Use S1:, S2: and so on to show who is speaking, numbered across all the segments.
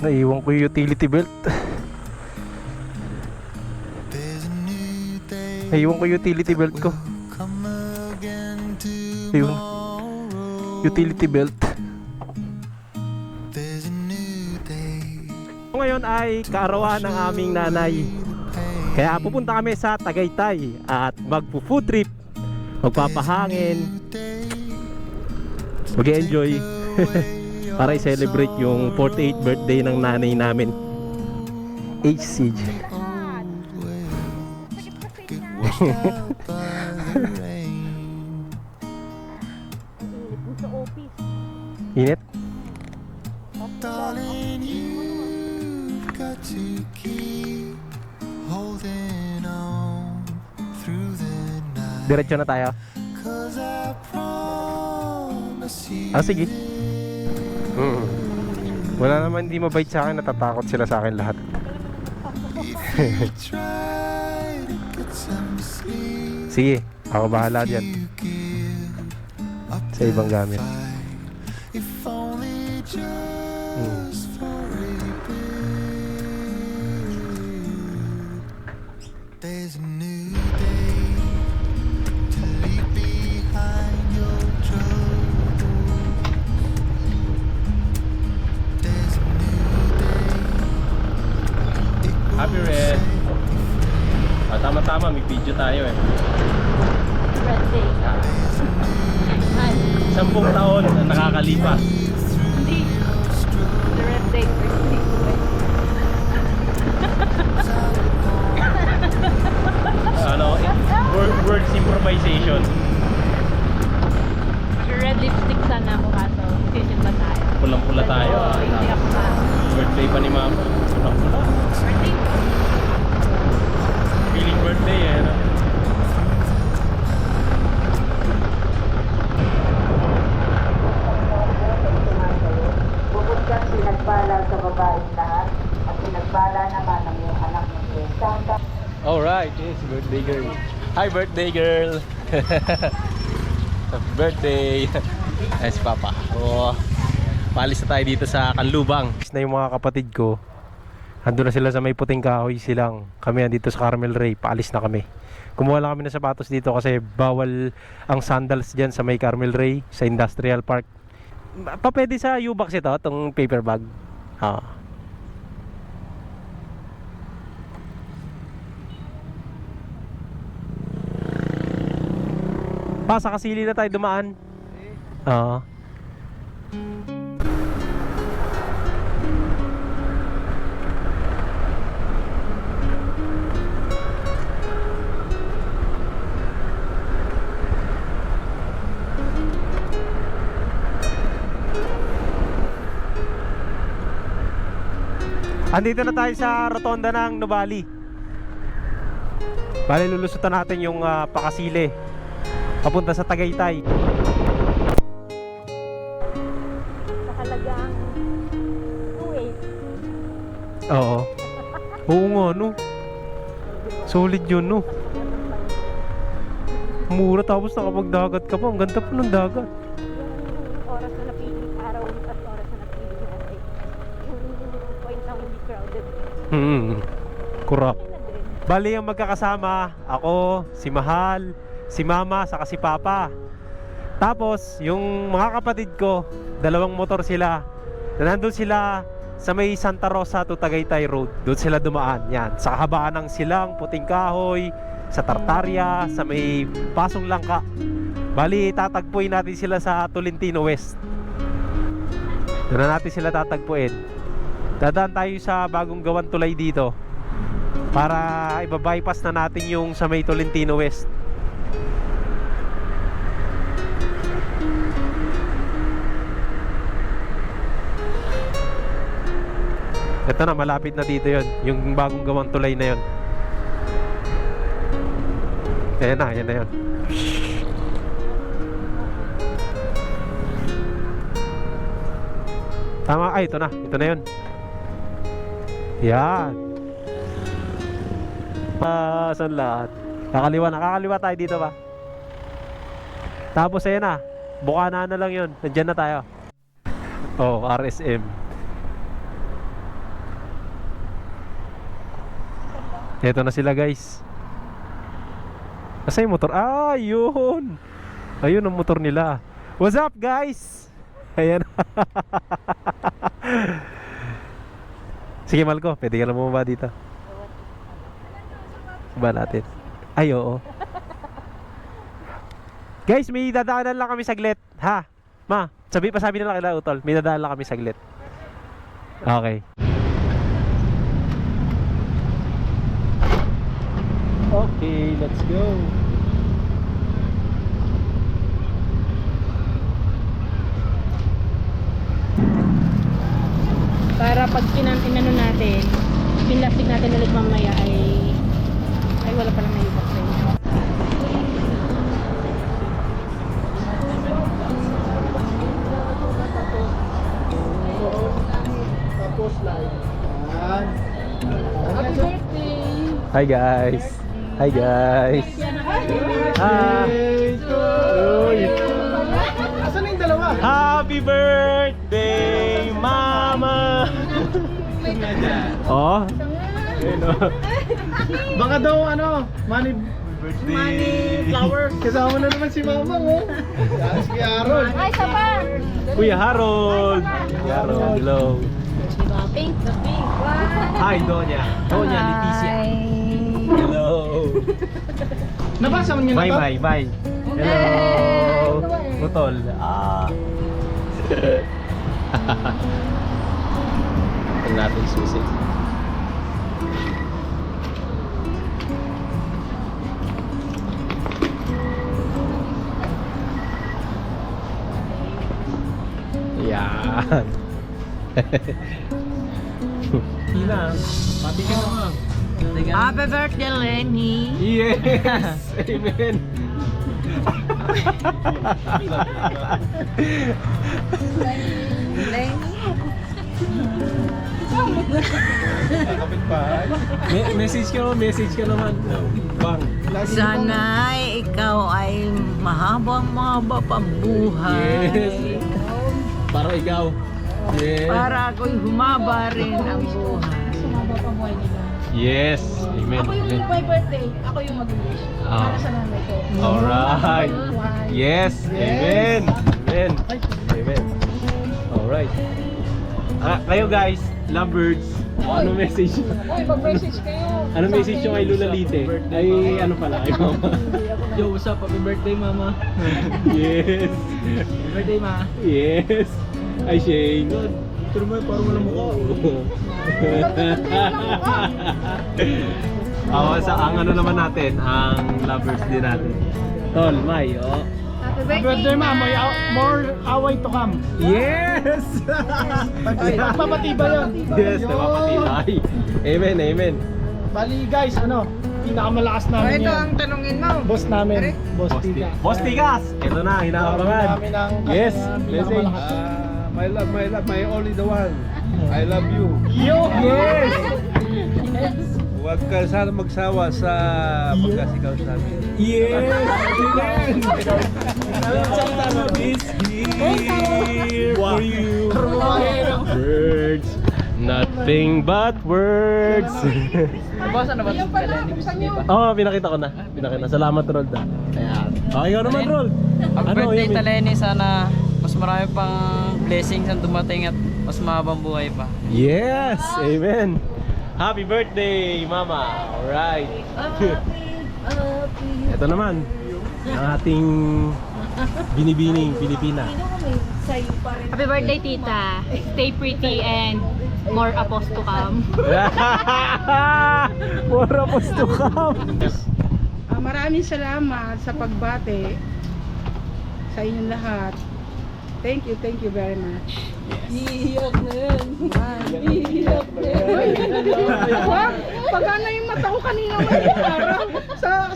S1: Naiwan ko yung utility belt. Naiwan ko yung utility belt ko. Ayun. Utility belt. Ngayon ay kaarawan ng aming nanay. Kaya pupunta kami sa Tagaytay at magpo-food trip. Magpapahangin. Mag-enjoy. Para i-celebrate yung 48th birthday ng nanay namin. HCG. Init? Diretso na tayo. Sige. Wala naman hindi mabait sa akin. Natatakot sila sa akin lahat. Sige, ako bahala dyan sa ibang gamit. Happy Red. Tama-tama, may video tayo eh.
S2: Birthday.
S1: 10 taon na nakakalipas.
S2: Hindi. The red day birthday.
S1: Words improvisation.
S2: Red lipstick sana ako kaso. Fusion ba tayo?
S1: Pulang-pula tayo.
S2: Hindi ako ma.
S1: Birthday pa ni Mama. Pulang-pula.
S2: Birthday?
S1: Feeling birthday eh. No?
S3: Bukod ka pinagbala sa babaeng lahat at pinagbala naman ang iyong anak ng Santa.
S1: Alright, yes, birthday girl. Hi, birthday girl. Happy birthday. Ay, si Papa. Oh, paalis na tayo dito sa Kanlubang. Na yung mga kapatid ko, andun na sila sa may puting kahoy silang. Kami andito sa Carmel Ray, paalis na kami. Kumuha lang kami ng sapatos dito kasi bawal ang sandals dyan sa may Carmel Ray, sa Industrial Park. Pwede sa U-Box ito, itong paper bag. Sa Kasili na tayo dumaan. Oo. Andito na tayo sa rotonda ng Nuvali. Bale, lulusutan natin yung Pakasili papunta sa Tagaytay.
S2: Nakalagang 2.8.
S1: Oo. Oo nga, no. Solid yun, no. Mura tapos nakapagdagat ka pa. Ang ganda pa ng dagat.
S2: Yung oras na napili, araw at oras na napili natin. Yung point na hindi crowded.
S1: Kurap. Bali yung magkakasama, ako, si Mahal, si Mama, saka si Papa. Tapos, yung mga kapatid ko, 2 motor sila. Nandun sila sa may Santa Rosa to Tagaytay Road. Doon sila dumaan. Yan, sa kahabaan ng Silang, Puting Kahoy, sa Tartaria, sa may Pasong Langka. Bali, tatagpuin natin sila sa Tolentino West. Doon na natin sila tatagpuin. Dadaan tayo sa bagong gawang tulay dito para iba-bypass na natin yung sa may Tolentino West. Ito na, malapit na dito yon, yung bagong gawang tulay na yon. Ayan na yon. Tama, ay ito na yon. Yan. Saan lahat? Kakaliwa tayo dito ba? Tapos ayan na, Bukana na lang yun. Nandyan na tayo. Oh, RSM. Eto na sila guys. Nasa yung motor? Ah, yun. Ayun ang motor nila. What's up guys? Ayan. Sige Malco, pwede ka na bumaba dito. Ba natin? Ay, oo. Guys, may dadaanan lang kami saglit. Ha? Ma, pasabi na lang kila Utol. May dadaan lang kami saglit. Okay. Okay, let's go.
S2: Para pag inano natin, pinlastik natin ulit mamaya ay wala palang naibox sa inyo.
S4: Tapos live. Yan.
S2: Happy birthday!
S1: Hi guys. Hi guys. Hi.
S4: Asan na yung dalawa?
S1: Happy birthday, Mama. Oh. Ayun, oh.
S4: Baka daw money flower. Kasama na naman si Mama mo. Yan si Aaron.
S2: Ay, isa pa!
S1: Kuya Harold. Kuya Harold, hello.
S2: Pink, the pink.
S1: Hi, Donya. Donya Leticia. Hello.
S4: Nabasa mo niyo na to?
S1: Bye. Hello. Utol. Ito natin susi. Yan. Hilang. Pati ka naman.
S5: Happy birthday, Lenny!
S1: Yes! Amen!
S4: Kapit pa.
S1: Message ka naman. Bang.
S5: Sana ikaw ay mahaba pang buhay.
S1: Yes. Para ikaw. Yes.
S5: Para ako'y humaba rin ang buhay.
S2: Sumaba pa buhay nila.
S1: Yes. Amen.
S2: Ako yung
S1: Amen.
S2: my birthday, ako yung mag-wish.
S1: Ah.
S2: Para sa nanay ko.
S1: Alright. Yes. Amen. Amen. Amen. Alright. Kayo guys, lovebirds. Ano message?
S2: Uy, mag-message kayo.
S1: Ano message nyo kay Lula Lite? Ay, ano pala, kay Mama.
S4: Yo, what's up? Happy birthday, Mama.
S1: Yes.
S4: Happy birthday, Ma.
S1: Yes. Ay, Shane.
S4: Pero mo, parang wala mukha.
S1: Sa ang ano naman natin, ang lovers din natin. Tol, May, oh.
S2: Happy
S4: Happy birthday, Ma. May more away to come.
S1: Yes!
S4: Magpapatiba yun.
S1: Yes, napapatibay. Amen, amen.
S4: Bali, guys, pinakamalakas namin
S5: Ito
S4: yan.
S5: ang tanungin mo.
S4: Boss namin, Boss Tiga.
S1: Boss Tigas! Ito na, hinakabangan.
S4: Namin ang
S1: Yes,
S4: pinakamalakas.
S1: message.
S6: My love, my only the one. I love you.
S4: Yo!
S1: Yes!
S6: Huwag ka sana magsawa sa pagkasigaw sa amin.
S1: Yes! Amen! Love is here for you. Words, nothing but words.
S5: Boss, ano ba?
S1: Oh, pinakita ko na. Salamat, Rold. Ayan. Okay, ikaw naman, Rold.
S7: Happy
S1: Ano,
S7: birthday,
S1: Yamin?
S7: Taleni. Sana mas marami pang blessings ang dumating at mas mahabang buhay pa.
S1: Yes! Amen! Happy birthday, Mama! Alright! Ito naman, ang ating binibining Pilipina.
S2: Happy birthday, tita. Stay pretty and more apples to come.
S1: More apples to come!
S8: Maraming salamat sa pagbate sa inyong lahat. Thank you very much. Iiyak na yan. Iiyak na yan. Pag ano yung mata ko kanina may araw sa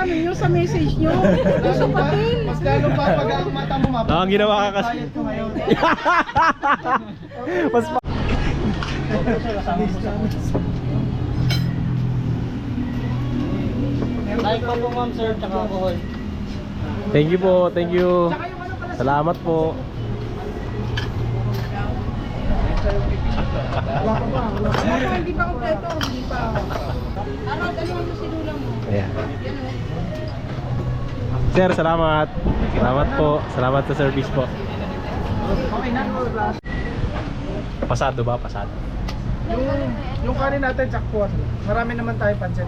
S8: ano yung sa message nyo. Gusto pa din.
S4: Mas lalo pa pag ang mata mo mapapagod.
S1: Ang ginawa ka kasi.
S4: Diet ko ngayon.
S1: Mas pa.
S7: Like pa po, ma'am, sir, tsaka alcohol.
S1: Thank you po, thank you. Salamat po.
S8: Hindi pa kompleto, hindi pa. Arnold, ano ang sinulang mo?
S1: Ayan. Sir, salamat. Salamat po. Salamat sa service po. Pasado ba? Pasado.
S4: Yung kanin natin, tsakpuan. Marami naman tayo pancit.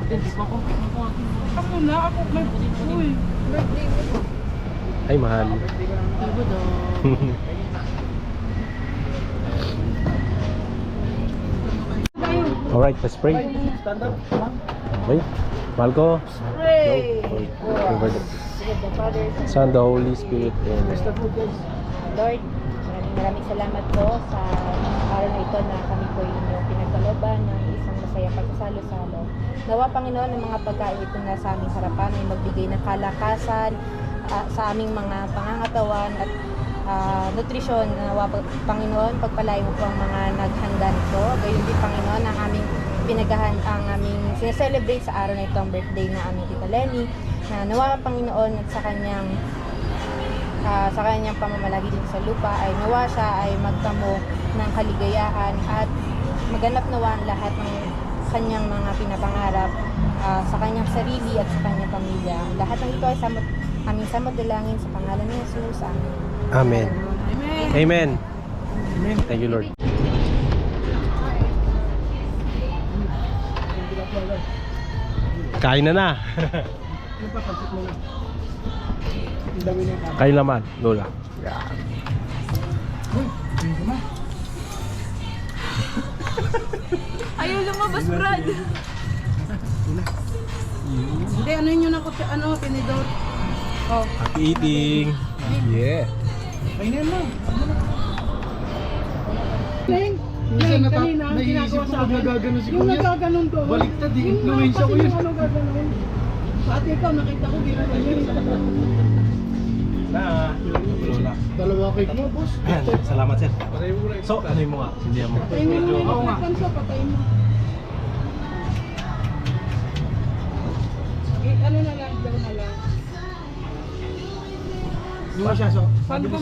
S8: Ako na, ako may uy. Birthday mo.
S1: Ay, mahal. Alright, let's pray.
S4: Stand up.
S1: Okay. Mahal ko.
S8: Pray.
S1: Over the
S2: With the Father,
S1: Son, the Holy Spirit. Amen.
S2: Lord, maraming salamat po sa araw na ito na kami po inyong pinagkalooban ng isang masayang pagsasalo-salo. Nawa, Panginoon, ng mga pagkain ito na sa aming harapan ay magbigay ng kalakasan sa aming mga pangangatawan at nutrisyon. Nawa, Panginoon, pagpalain mo po ang mga naghanda nito. Gayon din, Panginoon, ang aming ang aming sineselebrate sa araw na ito, ang birthday na aming Tita Lenny. Na nawa, Panginoon, at sa kanyang pamamalagi dito sa lupa ay nawa siya ay magtamo ng kaligayahan at maganap nawa ang lahat ng kanyang mga pinapangarap sa kanyang sarili at sa kanyang pamilya. Lahat ng ito ay aming samadalangin sa pangalan ni Jesus. Amen.
S1: Amen. Amen. Thank you, Lord. Kain na. Kain naman, Lola. Yeah.
S5: Ayaw lumabas, Brad.
S8: Hindi, ano yun ako, tinidor. Oh.
S1: Happy eating. Yeah.
S4: Kainin mo.
S8: Neng,
S4: Minsan
S8: kanina, ang
S4: naiisip
S8: ginagawa
S4: ko
S8: sa
S4: pag
S8: akin.
S4: nagaganon si
S8: Yung
S4: Kuya.
S8: nagaganon doon.
S4: Baliktad,
S8: Yung
S4: influensya ko
S8: kasi
S4: yun.
S8: yung ano gaganon. Pati ikaw, nakita ko, ginaganon yun.
S1: Lola.
S4: Dalawa cake mo, boss.
S1: Ayan, salamat sir. So, ano mo nga? Hindi mo.
S8: Patayin mo yung mga panso, patayin mo. Ano na lang, daw na lang.
S4: Yung siya, so.
S8: Paano ba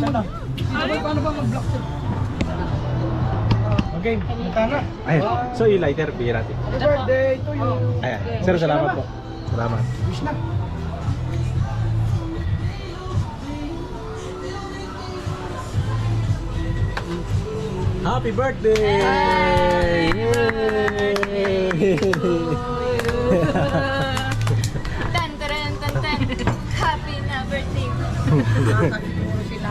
S8: mag-block siya?
S4: Okay, punta na.
S1: Ayan. So, yung lighter, bihira natin.
S4: Happy birthday to you.
S1: Ayan. Sir, salamat po. Salamat.
S4: Wish na.
S1: Happy birthday! Yay!
S2: Tan, taran, tan, tan. Happy na birthday mo.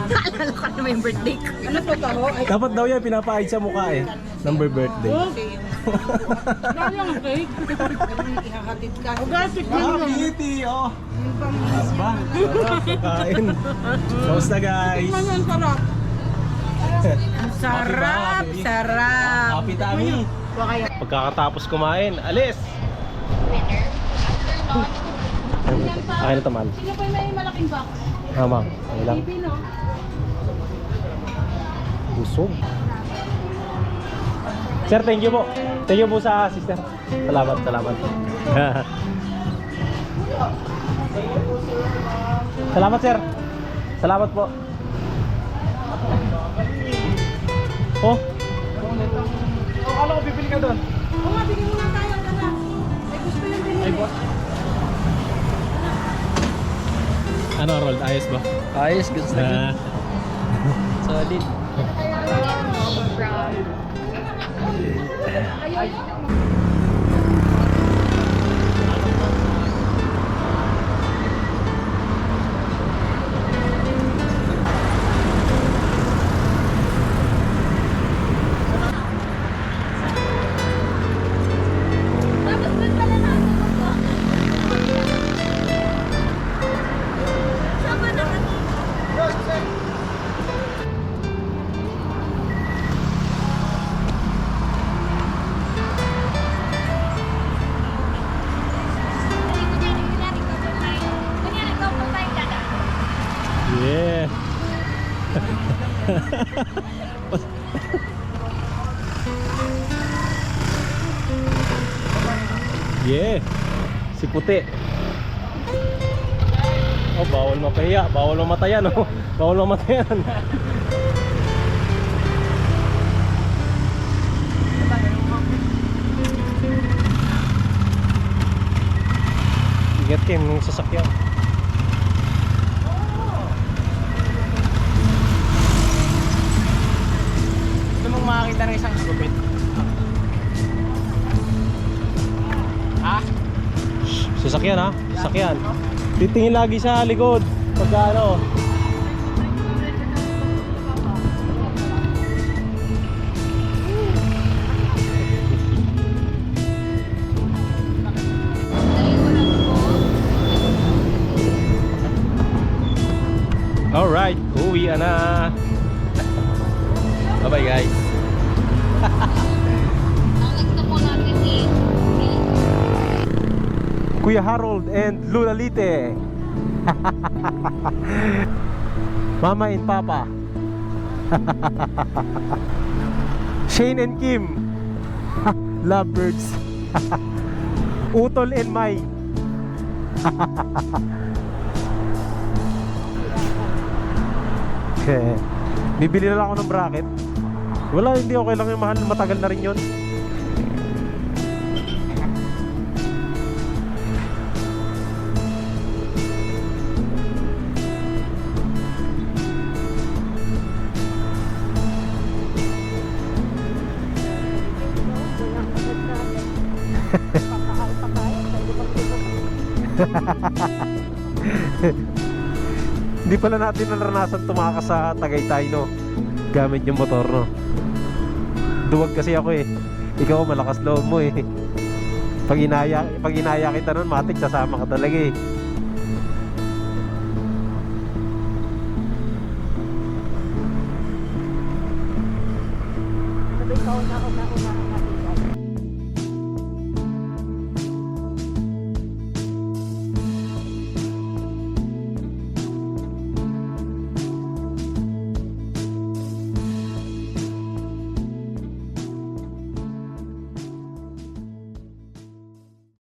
S5: Alala ko na may birthday ko.
S8: Ano to taho? Ay,
S1: Dapat daw yan, pinapahid sa mukha eh. Number birthday.
S8: dahil ang cake. Ihahatid ka. O gasik mo yun.
S1: Kitty! Oh!
S8: Yung pang
S1: Ba? Sarap kain. Kamusta guys?
S8: Tikman yan, sarap.
S5: Sarap,
S1: Happy.
S5: sarap.
S1: Happy tummy! Pagkakatapos kumain, alis! Akin na tamal.
S8: Sino pa yung may malaking box?
S1: Mama, ano lang?
S8: Baby, no?
S1: Busog. Sir, thank you po. Thank you po sa sister. Salamat, salamat. Salamat, sir. Salamat po. Oh,
S4: Akala ko bibili ka doon.
S8: Oo nga, bigyan mo na tayo, tara. Ay, gusto yung binili.
S1: ano Rold? Ayos ba?
S7: Ayos, gusto na. Solid.
S1: Yeah. Yeah. Si puti. Oh, bawal mapahiya, bawal mamatayan, oh. Bawal mamatayan. Kim, yung sasakyan.
S7: Gusto mong makakita ng isang gupit? Ha?
S1: Sasakyan ha? Sasakyan. Titingin lagi sa likod. Pagka ano. Alright, uwi na. Bye bye guys. Kuya Harold and Lula Lite. Mama and Papa. Shane and Kim. Lovebirds. Utol and Mai. Bibili na lang ako ng bracket. Wala, hindi okay lang yung mahal. Matagal na rin yun. Hindi pala natin naranasan tumakas sa Tagaytay, no? Gamit yung motor, no? Duwag kasi ako eh. Ikaw malakas loob mo eh. Pag inaya kita nun, matik sasama ka talaga eh.
S2: Sabay ka una.